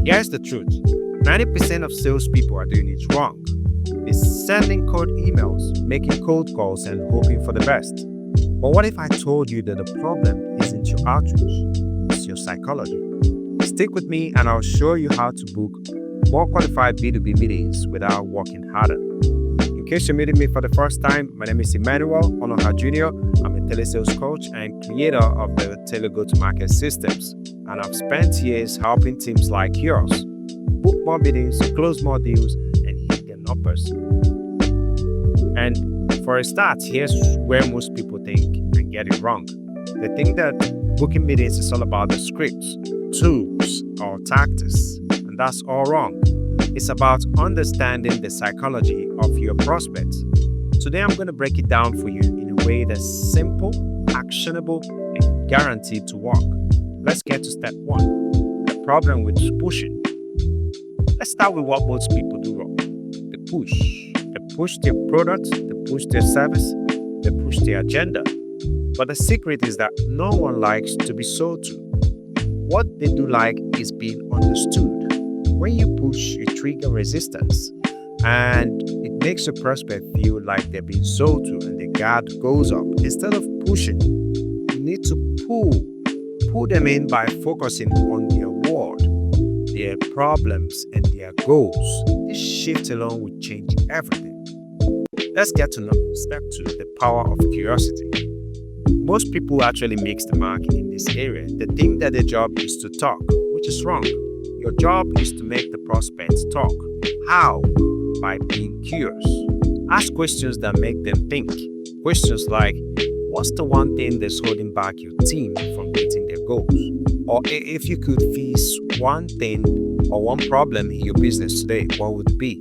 Here's the truth. 90% of salespeople are doing it wrong. They're sending cold emails, making cold calls, and hoping for the best. But what if I told you that the problem isn't your outreach, it's your psychology? Stick with me and I'll show you how to book more qualified B2B meetings without working harder. In case you're meeting me for the first time, my name is Emmanuel Onoha Jr. I'm a telesales coach and creator of the Tele-Go-to-Market systems. And I've spent years helping teams like yours book more meetings, close more deals, and hit their numbers. And for a start, here's where most people think and get it wrong. They think that booking meetings is all about the scripts, tools, or tactics, and that's all wrong. It's about understanding the psychology of your prospects. Today, I'm going to break it down for you in a way that's simple, actionable, and guaranteed to work. Let's get to step 1, the problem with pushing. Let's start with what most people do wrong. They push. They push their product, they push their service, they push their agenda. But the secret is that no one likes to be sold to. What they do like is being understood. When you push, you trigger resistance, and it makes your prospect feel like they're being sold to, and the guard goes up. Instead of pushing, you need to pull them in by focusing on their word, their problems, and their goals. This shift alone will change everything. Let's get to step 2, the power of curiosity. Most people actually mix the mark in this area. They think that their job is to talk, which is wrong. Your job is to make the prospects talk. How? By being curious. Ask questions that make them think. Questions like, what's the one thing that's holding back your team from meeting their goals? Or if you could fix one thing or one problem in your business today, what would it be?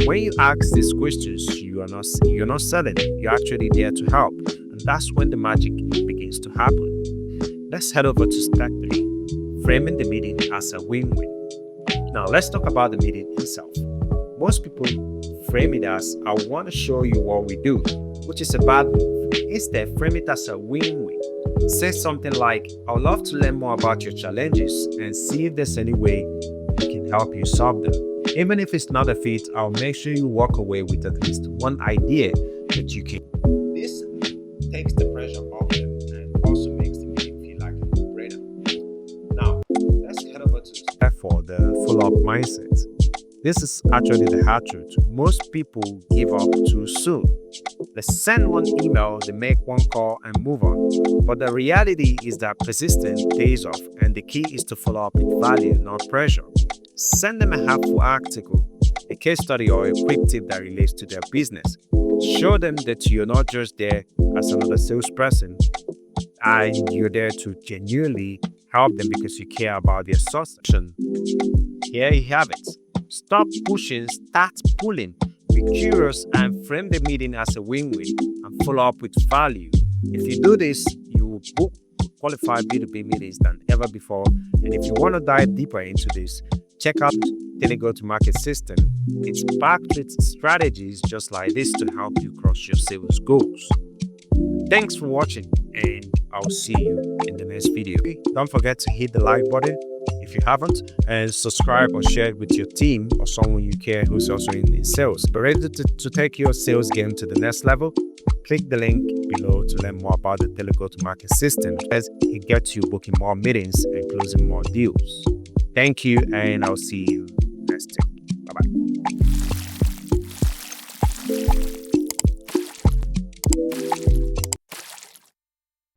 When you ask these questions, you're not selling. You're actually there to help. And that's when the magic begins to happen. Let's head over to step 3, framing the meeting as a win-win. Now, let's talk about the meeting itself. Most people frame it as, I want to show you what we do, which is a bad move. Instead, frame it as a win-win. Say something like, I would love to learn more about your challenges and see if there's any way we can help you solve them. Even if it's not a fit, I'll make sure you walk away with at least one idea that you can. This takes the pressure off them and also makes the meeting feel like a no-brainer. Now, let's head over to step 4, the follow-up mindset. This is actually the hard truth. Most people give up too soon. They send one email, they make one call and move on. But the reality is that persistence pays off, and the key is to follow up with value, not pressure. Send them a helpful article, a case study, or a quick tip that relates to their business. Show them that you're not just there as another salesperson, and you're there to genuinely help them because you care about their success. Here you have it. Stop pushing, start pulling. Be curious and frame the meeting as a win-win and follow up with value. If you do this, you will book qualified B2B meetings than ever before. And if you want to dive deeper into this, check out Tele-Go-to-Market system. It's packed with strategies just like this to help you cross your sales goals. Thanks for watching, and I'll see you in the next video. Don't forget to hit the like button if you haven't, and subscribe or share it with your team or someone you care who's also in sales. But ready to take your sales game to the next level? Click the link below to learn more about the Tele-Go-to-Market system, as it gets you booking more meetings and closing more deals. Thank you, and I'll see you next time.